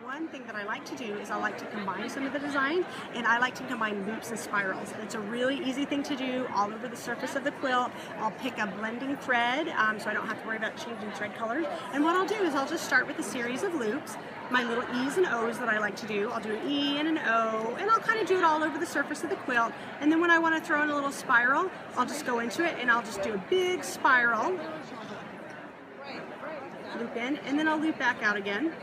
One thing that I like to do is I like to combine some of the design, and I like to combine loops and spirals. It's a really easy thing to do all over the surface of the quilt. I'll pick a blending thread so I don't have to worry about changing thread colors. And what I'll do is I'll just start with a series of loops, my little E's and O's that I like to do. I'll do an E and an O, and I'll kind of do it all over the surface of the quilt. And then when I want to throw in a little spiral, I'll just go into it and I'll just do a big spiral, loop in, and then I'll loop back out again.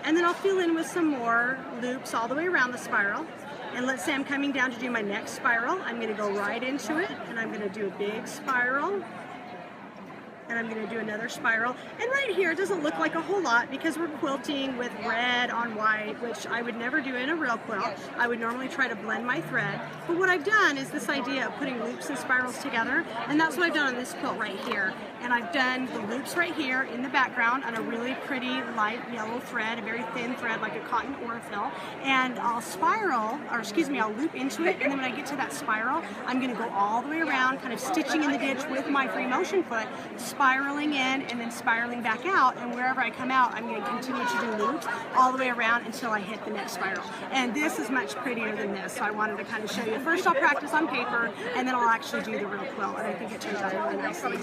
And then I'll fill in with some more loops all the way around the spiral. And let's say I'm coming down to do my next spiral. I'm going to go right into it, and I'm going to do a big spiral. And I'm going to do another spiral. And right here, it doesn't look like a whole lot because we're quilting with red on white, which I would never do in a real quilt. I would normally try to blend my thread. But what I've done is this idea of putting loops and spirals together, and that's what I've done on this quilt right here. And I've done the loops right here in the background on a really pretty light yellow thread, a very thin thread like a cotton orifil. And I'll I'll loop into it, and then when I get to that spiral, I'm going to go all the way around, kind of stitching in the ditch with my free motion foot, spiraling in and then spiraling back out, and wherever I come out, I'm going to continue to do loops all the way around until I hit the next spiral. And this is much prettier than this, so I wanted to kind of show you. First I'll practice on paper, and then I'll actually do the real quilt, and I think it turns out really nicely.